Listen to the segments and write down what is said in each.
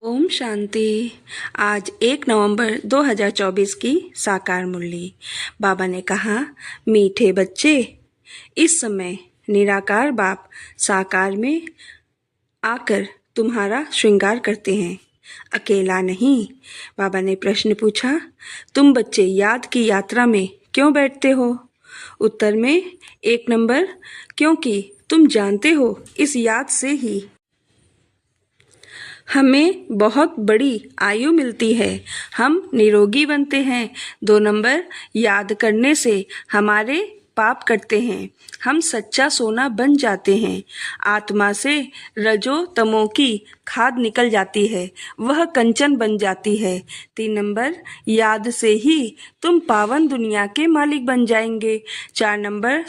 ओम शांति। आज 1 नवंबर 2024 की साकार मुरली। बाबा ने कहा, मीठे बच्चे, इस समय निराकार बाप साकार में आकर तुम्हारा श्रृंगार करते हैं, अकेला नहीं। बाबा ने प्रश्न पूछा, तुम बच्चे याद की यात्रा में क्यों बैठते हो? उत्तर में 1 नंबर, क्योंकि तुम जानते हो इस याद से ही हमें बहुत बड़ी आयु मिलती है, हम निरोगी बनते हैं। 2 नंबर, याद करने से हमारे पाप कटते हैं, हम सच्चा सोना बन जाते हैं। आत्मा से रजो तमो की खाद निकल जाती है, वह कंचन बन जाती है। 3 नंबर, याद से ही तुम पावन दुनिया के मालिक बन जाएंगे। 4 नंबर,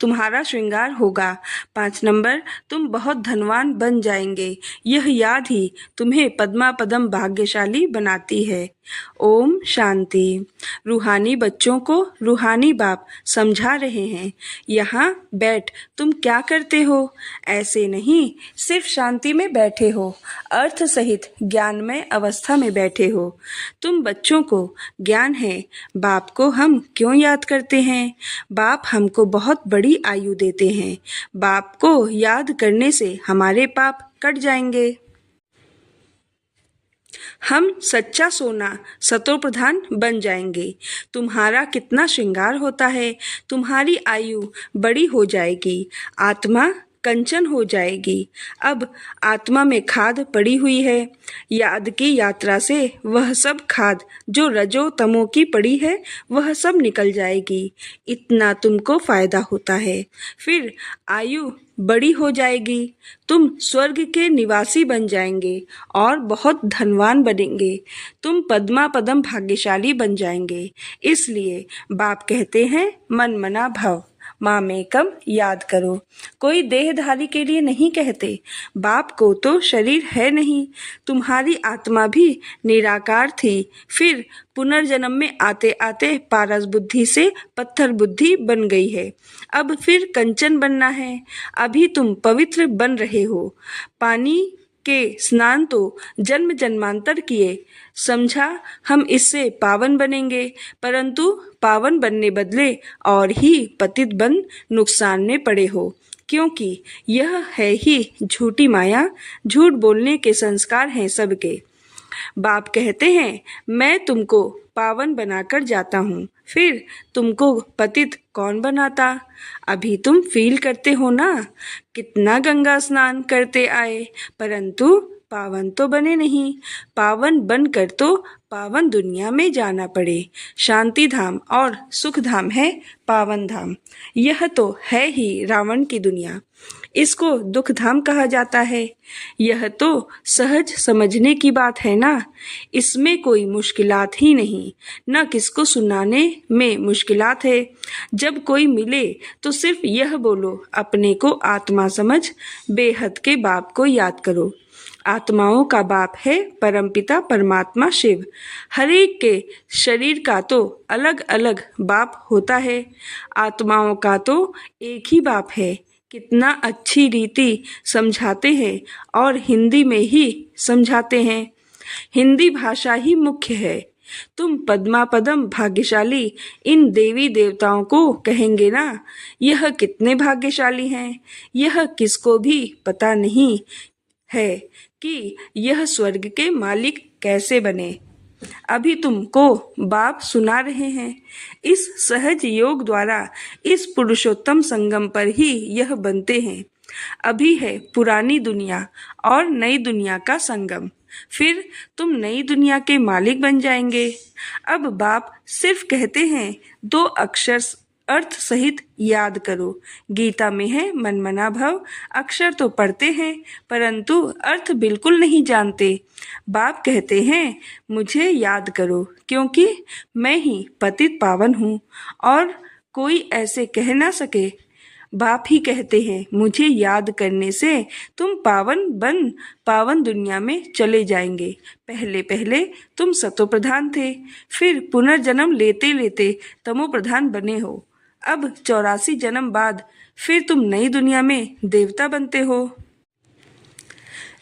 तुम्हारा श्रृंगार होगा। 5 नंबर, तुम बहुत धनवान बन जाएंगे। यह याद ही तुम्हें पद्मा पदम भाग्यशाली बनाती है। ओम शांति। रूहानी बच्चों को रूहानी बाप समझा रहे हैं, यहाँ बैठ तुम क्या करते हो? ऐसे नहीं सिर्फ शांति में बैठे हो, अर्थ सहित ज्ञानमय अवस्था में बैठे हो। तुम बच्चों को ज्ञान है, बाप को हम क्यों याद करते हैं? बाप हमको बहुत बड़ी आयु देते हैं, बाप को याद करने से हमारे पाप कट जाएंगे। हम सच्चा सोना सतो प्रधान बन जाएंगे। तुम्हारा कितना श्रृंगार होता है, तुम्हारी आयु बड़ी हो जाएगी, आत्मा कंचन हो जाएगी। अब आत्मा में खाद पड़ी हुई है, याद की यात्रा से वह सब खाद जो रजो तमो की पड़ी है वह सब निकल जाएगी। इतना तुमको फायदा होता है, फिर आयु बड़ी हो जाएगी, तुम स्वर्ग के निवासी बन जाएंगे और बहुत धनवान बनेंगे। तुम पद्मा पदम भाग्यशाली बन जाएंगे। इसलिए बाप कहते हैं, मन मना भव, मामेकम याद करो। कोई देहधारी के लिए नहीं कहते, बाप को तो शरीर है नहीं। तुम्हारी आत्मा भी निराकार थी, फिर पुनर्जन्म में आते आते पारस बुद्धि से पत्थर बुद्धि बन गई है, अब फिर कंचन बनना है। अभी तुम पवित्र बन रहे हो, पानी के स्नान तो जन्म जन्मांतर किए, समझा हम इससे पावन बनेंगे, परंतु पावन बनने बदले और ही पतित बन नुकसान में पड़े हो, क्योंकि यह है ही झूठी माया। झूठ बोलने के संस्कार हैं सबके। बाप कहते हैं, मैं तुमको पावन बनाकर जाता हूँ, फिर तुमको पतित कौन बनाता? अभी तुम फील करते हो ना, कितना गंगा स्नान करते आए, परंतु पावन तो बने नहीं। पावन बनकर तो पावन दुनिया में जाना पड़े। शांति धाम और सुख धाम है पावन धाम। यह तो है ही रावण की दुनिया, इसको दुख धाम कहा जाता है। यह तो सहज समझने की बात है ना, इसमें कोई मुश्किलात ही नहीं, न किसको सुनाने में मुश्किलात है। जब कोई मिले तो सिर्फ यह बोलो, अपने को आत्मा समझ बेहद के बाप को याद करो। आत्माओं का बाप है परमपिता परमात्मा शिव। हर एक के शरीर का तो अलग अलग बाप होता है, आत्माओं का तो एक ही बाप है। कितना अच्छी रीति समझाते हैं और हिंदी में ही समझाते हैं। हिंदी भाषा ही मुख्य है। तुम पद्मा पदम भाग्यशाली इन देवी देवताओं को कहेंगे ना, यह कितने भाग्यशाली हैं, यह किसको भी पता नहीं है कि यह स्वर्ग के मालिक कैसे बने। अभी तुमको बाप सुना रहे हैं। इस सहज योग द्वारा इस पुरुषोत्तम संगम पर ही यह बनते हैं। अभी है पुरानी दुनिया और नई दुनिया का संगम, फिर तुम नई दुनिया के मालिक बन जाएंगे। अब बाप सिर्फ कहते हैं 2 अक्षर अर्थ सहित याद करो। गीता में है मन मना भव, अक्षर तो पढ़ते हैं परंतु अर्थ बिल्कुल नहीं जानते। बाप कहते हैं, मुझे याद करो, क्योंकि मैं ही पतित पावन हूँ और कोई ऐसे कह ना सके। बाप ही कहते हैं, मुझे याद करने से तुम पावन बन पावन दुनिया में चले जाएंगे। पहले पहले तुम सतो प्रधान थे, फिर पुनर्जन्म लेते लेते तमो प्रधान बने हो। अब 84 जन्म बाद फिर तुम नई दुनिया में देवता बनते हो।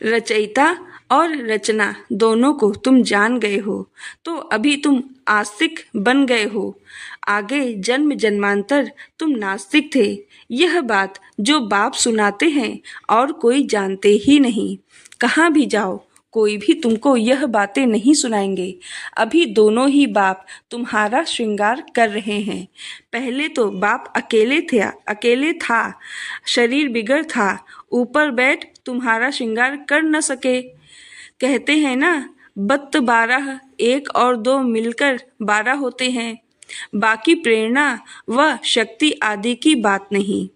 रचयिता और रचना दोनों को तुम जान गए हो, तो अभी तुम आस्तिक बन गए हो। आगे जन्म जन्मांतर तुम नास्तिक थे। यह बात जो बाप सुनाते हैं और कोई जानते ही नहीं। कहाँ भी जाओ कोई भी तुमको यह बातें नहीं सुनाएंगे। अभी दोनों ही बाप तुम्हारा श्रृंगार कर रहे हैं। पहले तो बाप अकेले था, शरीर बिगड़ था, ऊपर बैठ तुम्हारा श्रृंगार कर न सके। कहते हैं ना, बत्त 12, 1 और 2 मिलकर 12 होते हैं। बाकी प्रेरणा व शक्ति आदि की बात नहीं।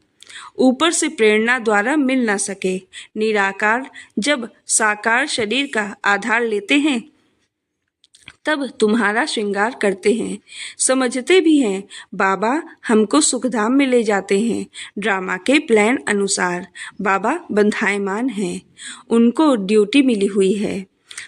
ऊपर से प्रेरणा द्वारा मिल ना सके। निराकार जब साकार शरीर का आधार लेते हैं तब तुम्हारा श्रृंगार करते हैं। समझते भी हैं बाबा हमको सुखधाम में ले जाते हैं। ड्रामा के प्लान अनुसार बाबा बंधायमान हैं, उनको ड्यूटी मिली हुई है।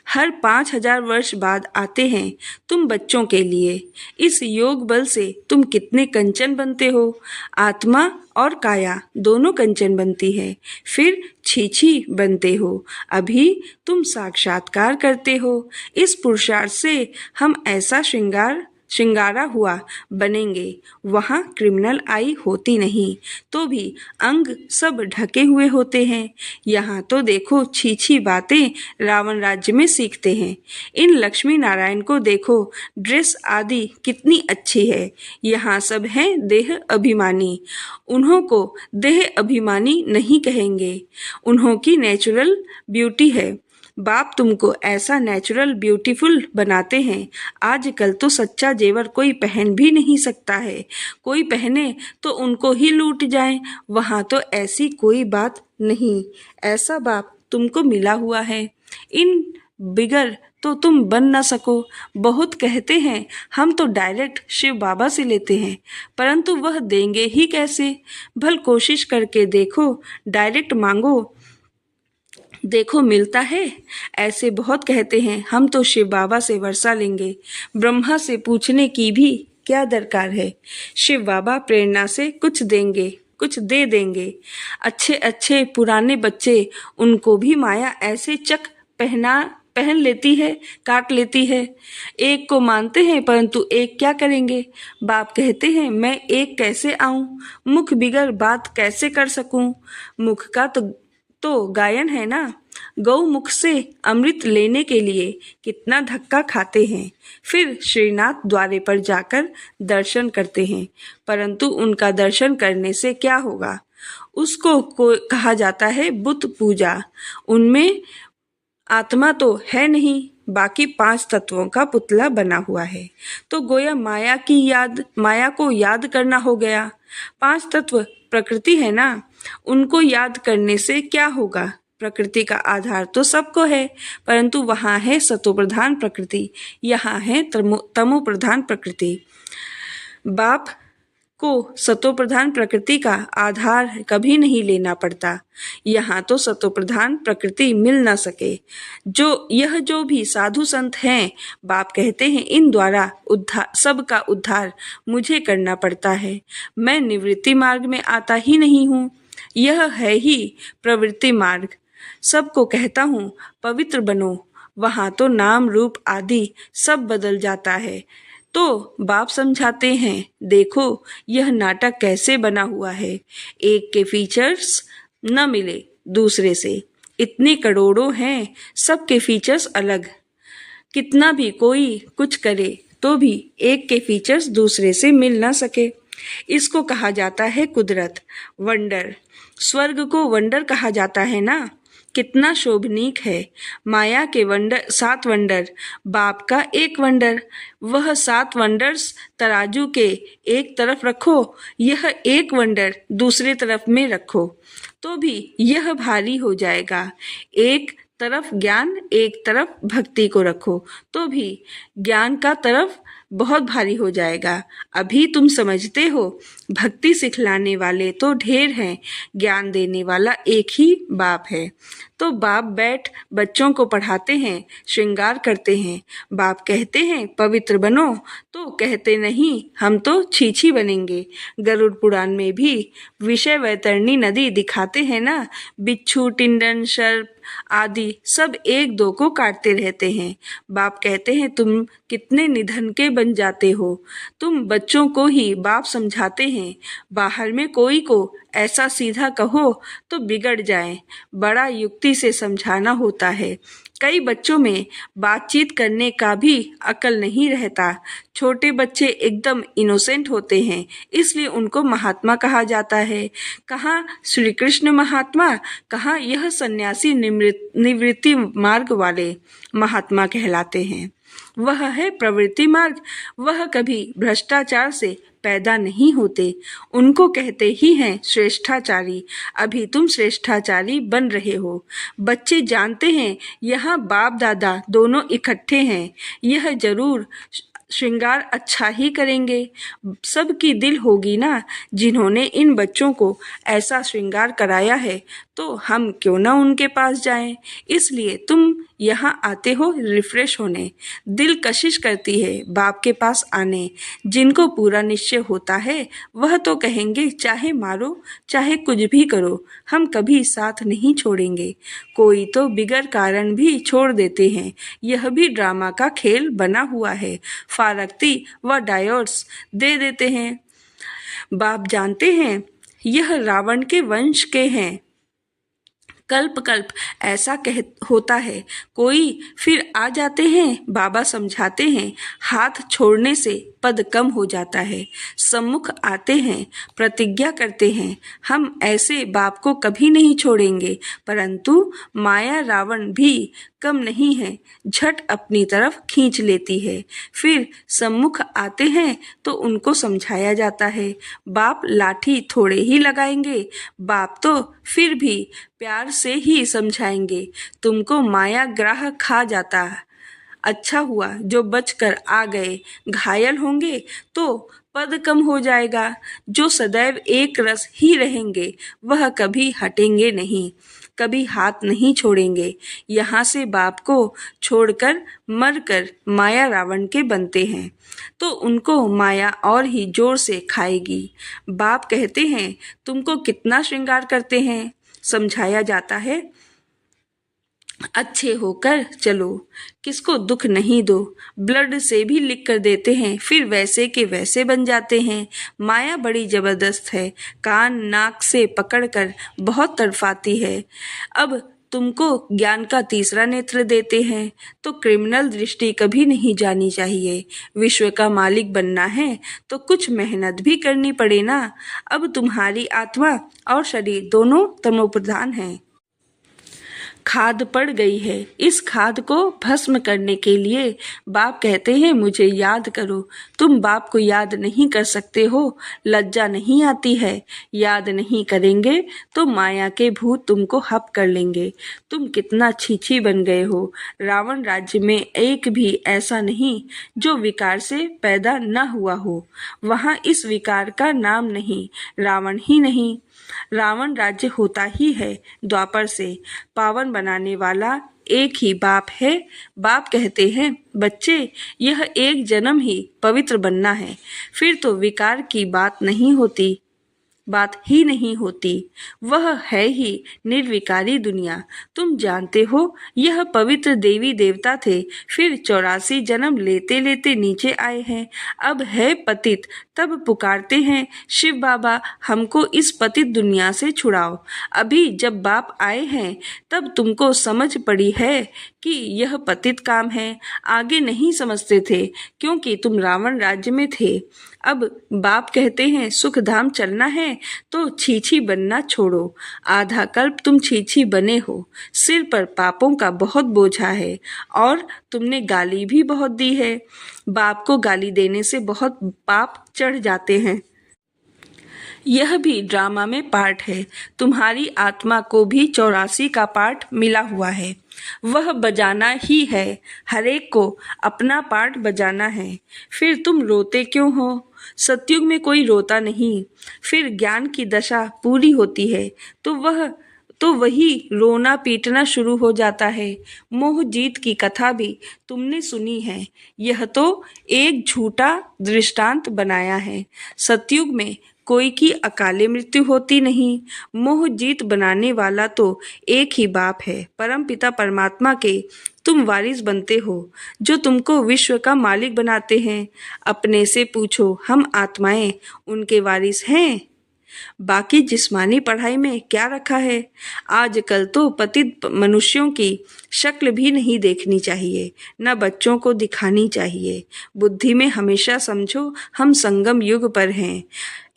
हर 5000 वर्ष बाद आते हैं तुम बच्चों के लिए। इस योग बल से तुम कितने कंचन बनते हो। आत्मा और काया दोनों कंचन बनती है, फिर छीछी बनते हो। अभी तुम साक्षात्कार करते हो। इस पुरुषार्थ से हम ऐसा श्रृंगारा हुआ बनेंगे। वहाँ क्रिमिनल आई होती नहीं, तो भी अंग सब ढके हुए होते हैं। यहाँ तो देखो छीछी बातें रावण राज्य में सीखते हैं। इन लक्ष्मी नारायण को देखो, ड्रेस आदि कितनी अच्छी है। यहाँ सब हैं देह अभिमानी। उन्हों को देह अभिमानी नहीं कहेंगे, उन्हों की नेचुरल ब्यूटी है। बाप तुमको ऐसा नेचुरल ब्यूटीफुल बनाते हैं। आजकल तो सच्चा जेवर कोई पहन भी नहीं सकता है। कोई पहने तो उनको ही लूट जाए। वहाँ तो ऐसी कोई बात नहीं। ऐसा बाप तुमको मिला हुआ है। इन बिगर तो तुम बन ना सको। बहुत कहते हैं हम तो डायरेक्ट शिव बाबा से लेते हैं, परंतु वह देंगे ही कैसे। भल कोशिश करके देखो, डायरेक्ट मांगो, देखो मिलता है। ऐसे बहुत कहते हैं हम तो शिव बाबा से वर्षा लेंगे। ब्रह्मा से पूछने की भी क्या दरकार है। शिव बाबा प्रेरणा से कुछ देंगे, कुछ दे देंगे। अच्छे अच्छे पुराने बच्चे, उनको भी माया ऐसे चक पहन लेती है, काट लेती है। एक को मानते हैं परंतु एक क्या करेंगे। बाप कहते हैं मैं एक कैसे आऊं, मुख बिगर बात कैसे कर सकूं। मुख का तो गायन है ना। गौ मुख से अमृत लेने के लिए कितना धक्का खाते हैं, फिर श्रीनाथ द्वारे पर जाकर दर्शन करते हैं, परंतु उनका दर्शन करने से क्या होगा। उसको कहा जाता है बुत पूजा। उनमें आत्मा तो है नहीं, बाकी 5 तत्वों का पुतला बना हुआ है। तो गोया माया को याद करना हो गया। 5 तत्व प्रकृति है ना, उनको याद करने से क्या होगा। प्रकृति का आधार तो सबको है, परंतु वहाँ है सतोप्रधान प्रकृति, यहाँ है तमोप्रधान प्रकृति। बाप को सतोप्रधान प्रकृति का आधार कभी नहीं लेना पड़ता। यहाँ तो सतोप्रधान प्रकृति मिल ना सके। जो भी साधु संत हैं, बाप कहते हैं इन द्वारा सबका उद्धार मुझे करना पड़ता है। मैं निवृत्ति मार्ग में आता ही नहीं हूँ। यह है ही प्रवृत्ति मार्ग। सबको कहता हूँ पवित्र बनो। वहाँ तो नाम रूप आदि सब बदल जाता है। तो बाप समझाते हैं देखो यह नाटक कैसे बना हुआ है। एक के फीचर्स न मिले दूसरे से। इतने करोड़ों हैं, सबके फीचर्स अलग। कितना भी कोई कुछ करे तो भी एक के फीचर्स दूसरे से मिल ना सके। इसको कहा जाता है कुदरत, वंडर। स्वर्ग को वंडर कहा जाता है ना। कितना शोभनीक है। माया के 7 वंडर, बाप का 1 वंडर। वह 7 वंडर्स तराजू के एक तरफ रखो, यह 1 वंडर दूसरे तरफ में रखो, तो भी यह भारी हो जाएगा। एक तरफ ज्ञान, एक तरफ भक्ति को रखो, तो भी ज्ञान का तरफ बहुत भारी हो जाएगा। अभी तुम समझते हो भक्ति सिखलाने वाले तो ढेर हैं, ज्ञान देने वाला एक ही बाप है। तो बाप बैठ बच्चों को पढ़ाते हैं, श्रृंगार करते हैं। बाप कहते हैं पवित्र बनो, तो कहते नहीं हम तो छीछी बनेंगे। गरुड़ पुराण में भी विषय वैतरणी नदी दिखाते हैं ना। बिच्छू, टिंडन, सर्प आदि सब एक दो को काटते रहते हैं। बाप कहते हैं तुम कितने निधन के बन जाते हो। तुम बच्चों को ही बाप समझाते हैं। बाहर में कोई को ऐसा सीधा कहो तो बिगड़ जाए। बड़ा युक्ति से समझाना होता है। कई बच्चों में बातचीत करने का भी अकल नहीं रहता। छोटे बच्चे एकदम इनोसेंट होते हैं, इसलिए उनको महात्मा कहा जाता है। कहाँ श्री कृष्ण महात्मा, कहाँ यह सन्यासी निवृत्ति मार्ग वाले महात्मा कहलाते हैं। वह है प्रवृत्ति मार्ग। वह कभी भ्रष्टाचार से पैदा नहीं होते। उनको कहते ही हैं श्रेष्ठाचारी। अभी तुम श्रेष्ठाचारी बन रहे हो। बच्चे जानते हैं यहाँ बाप दादा दोनों इकट्ठे हैं। यह जरूर श्रृंगार अच्छा ही करेंगे। सबकी दिल होगी ना। जिन्होंने इन बच्चों को ऐसा श्रृंगार कराया है तो हम क्यों ना उनके पास जाएं। इसलिए तुम यहाँ आते हो रिफ्रेश होने। दिल कशिश करती है बाप के पास आने। जिनको पूरा निश्चय होता है वह तो कहेंगे चाहे मारो चाहे कुछ भी करो, हम कभी साथ नहीं छोड़ेंगे। कोई तो बिगर कारण भी छोड़ देते हैं। यह भी ड्रामा का खेल बना हुआ है। फारक्ती व डायोर्स दे देते हैं। बाप जानते हैं यह रावण के वंश के हैं। कल्प कल्प ऐसा होता है। कोई फिर आ जाते हैं। बाबा समझाते हैं हाथ छोड़ने से पद कम हो जाता है। सम्मुख आते हैं, प्रतिज्ञा करते हैं हम ऐसे बाप को कभी नहीं छोड़ेंगे। परंतु माया रावण भी कम नहीं है, झट अपनी तरफ खींच लेती है। फिर सम्मुख आते हैं तो उनको समझाया जाता है। बाप लाठी थोड़े ही लगाएंगे। बाप तो फिर भी प्यार से ही समझाएंगे। तुमको माया ग्राह खा जाता। अच्छा हुआ जो बचकर आ गए। घायल होंगे तो पद कम हो जाएगा। जो सदैव एक रस ही रहेंगे वह कभी हटेंगे नहीं, कभी हाथ नहीं छोड़ेंगे। यहाँ से बाप को छोड़कर मरकर माया रावण के बनते हैं तो उनको माया और ही जोर से खाएगी। बाप कहते हैं तुमको कितना श्रृंगार करते हैं। समझाया जाता है अच्छे होकर चलो, किसको दुख नहीं दो। ब्लड से भी लिख कर देते हैं, फिर वैसे के वैसे बन जाते हैं। माया बड़ी जबरदस्त है, कान नाक से पकड़कर बहुत तड़फाती है। अब तुमको ज्ञान का तीसरा नेत्र देते हैं तो क्रिमिनल दृष्टि कभी नहीं जानी चाहिए। विश्व का मालिक बनना है तो कुछ मेहनत भी करनी पड़े ना। अब तुम्हारी आत्मा और शरीर दोनों तमोप्रधान हैं। खाद पड़ गई है। इस खाद को भस्म करने के लिए बाप कहते हैं मुझे याद करो। तुम बाप को याद नहीं कर सकते हो, लज्जा नहीं आती है। याद नहीं करेंगे तो माया के भूत तुमको हप कर लेंगे। तुम कितना छीछी बन गए हो। रावण राज्य में एक भी ऐसा नहीं जो विकार से पैदा न हुआ हो। वहाँ इस विकार का नाम नहीं, रावण ही नहीं। रावण राज्य होता ही है द्वापर से। पावन बनाने वाला एक ही बाप है। बाप कहते हैं बच्चे यह एक जन्म ही पवित्र बनना है, फिर तो विकार की बात ही नहीं होती। वह है ही निर्विकारी दुनिया। तुम जानते हो यह पवित्र देवी देवता थे, फिर 84 जन्म लेते लेते नीचे आए हैं। अब है पतित, तब पुकारते हैं शिव बाबा हमको इस पतित दुनिया से छुड़ाओ। अभी जब बाप आए हैं तब तुमको समझ पड़ी है कि यह पतित काम है। आगे नहीं समझते थे क्योंकि तुम रावण राज्य में थे। अब बाप कहते हैं सुख धाम चलना है तो छीछी बनना छोड़ो। आधा कल्प तुम छीछी बने हो। सिर पर पापों का बहुत बोझा है और तुमने गाली भी बहुत दी है। बाप को गाली देने से बहुत पाप चढ़ जाते हैं। यह भी ड्रामा में पार्ट है। तुम्हारी आत्मा को भी 84 का पार्ट मिला हुआ है, वह बजाना ही है। हरेक को अपना पार्ट बजाना है। फिर तुम रोते क्यों हो? सतयुग में कोई रोता नहीं। फिर ज्ञान की दशा पूरी होती है तो वही रोना पीटना शुरू हो जाता है। मोह जीत की कथा भी तुमने सुनी है। यह तो एक झूठा दृष्टांत बनाया है। सतयुग में कोई की अकाले मृत्यु होती नहीं। मोह जीत बनाने वाला तो एक ही बाप है, परम पिता परमात्मा के तुम वारिस बनते हो, जो तुमको विश्व का मालिक बनाते हैं। अपने से पूछो, हम आत्माएं उनके वारिस हैं? बाकी जिस्मानी पढ़ाई में क्या रखा है? आजकल तो पतित मनुष्यों की शक्ल भी नहीं देखनी चाहिए, न बच्चों को दिखानी चाहिए। बुद्धि में हमेशा समझो हम संगम युग पर हैं,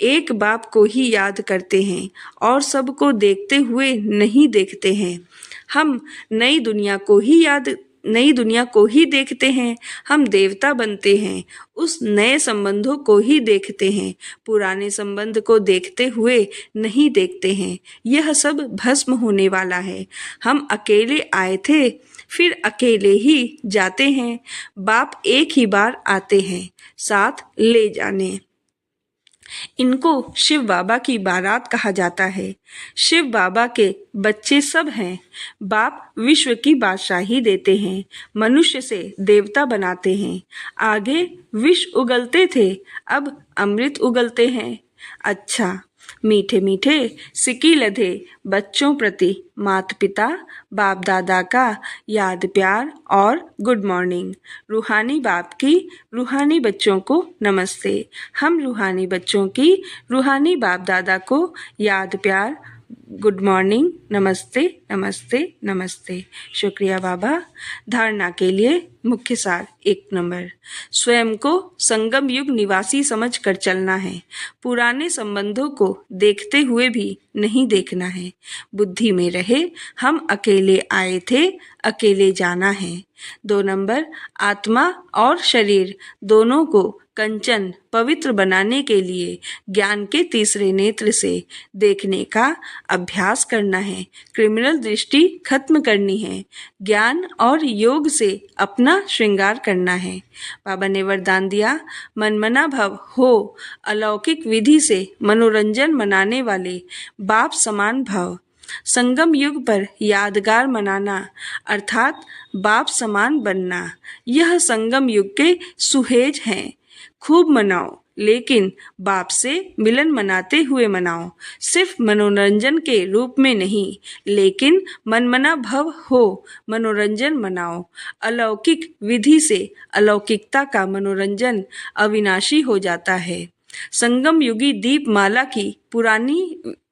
एक बाप को ही याद करते हैं और सबको देखते हुए नहीं देखते हैं। हम नई दुनिया को ही देखते हैं। हम देवता बनते हैं, उस नए संबंधों को ही देखते हैं, पुराने संबंध को देखते हुए नहीं देखते हैं। यह सब भस्म होने वाला है। हम अकेले आए थे, फिर अकेले ही जाते हैं। बाप एक ही बार आते हैं, साथ ले जाने। इनको शिव बाबा की बारात कहा जाता है। शिव बाबा के बच्चे सब हैं। बाप विश्व की बादशाही देते हैं, मनुष्य से देवता बनाते हैं। आगे विष उगलते थे, अब अमृत उगलते हैं। अच्छा, मीठे मीठे सिक्की लधे बच्चों प्रति माता पिता बाप दादा का याद प्यार और गुड मॉर्निंग। रूहानी बाप की रूहानी बच्चों को नमस्ते। हम रूहानी बच्चों की रूहानी बाप दादा को याद प्यार, गुड मॉर्निंग, नमस्ते नमस्ते नमस्ते। शुक्रिया बाबा। धारणा के लिए मुख्य सार 1 नंबर, स्वयं को संगम युग निवासी समझकर चलना है। पुराने संबंधों को देखते हुए भी नहीं देखना है। बुद्धि में रहे हम अकेले आए थे, अकेले जाना है। 2 नंबर, आत्मा और शरीर दोनों को कंचन पवित्र बनाने के लिए ज्ञान के तीसरे नेत्र से देखने का अभ्यास करना है। क्रिमिनल दृष्टि खत्म करनी है। ज्ञान और योग से अपना श्रृंगार करना है। बाबा ने वरदान दिया, मनमना भव हो, अलौकिक विधि से मनोरंजन मनाने वाले बाप समान भव। संगम युग पर यादगार मनाना अर्थात बाप समान बनना, यह संगम युग के सुहेज हैं। खूब मनाओ, लेकिन बाप से मिलन मनाते हुए मनाओ। सिर्फ मनोरंजन के रूप में नहीं, लेकिन मनमना भव हो, मनोरंजन मनाओ। अलौकिक विधि से अलौकिकता का मनोरंजन अविनाशी हो जाता है। संगम युगी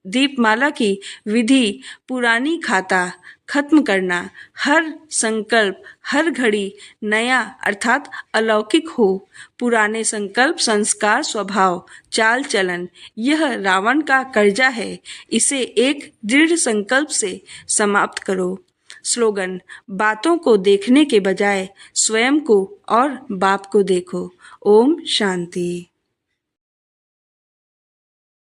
दीपमाला की विधि पुरानी खाता खत्म करना। हर संकल्प हर घड़ी नया अर्थात अलौकिक हो। पुराने संकल्प संस्कार स्वभाव चाल चलन यह रावण का कर्जा है, इसे एक दृढ़ संकल्प से समाप्त करो। स्लोगन, बातों को देखने के बजाय स्वयं को और बाप को देखो। ओम शांति।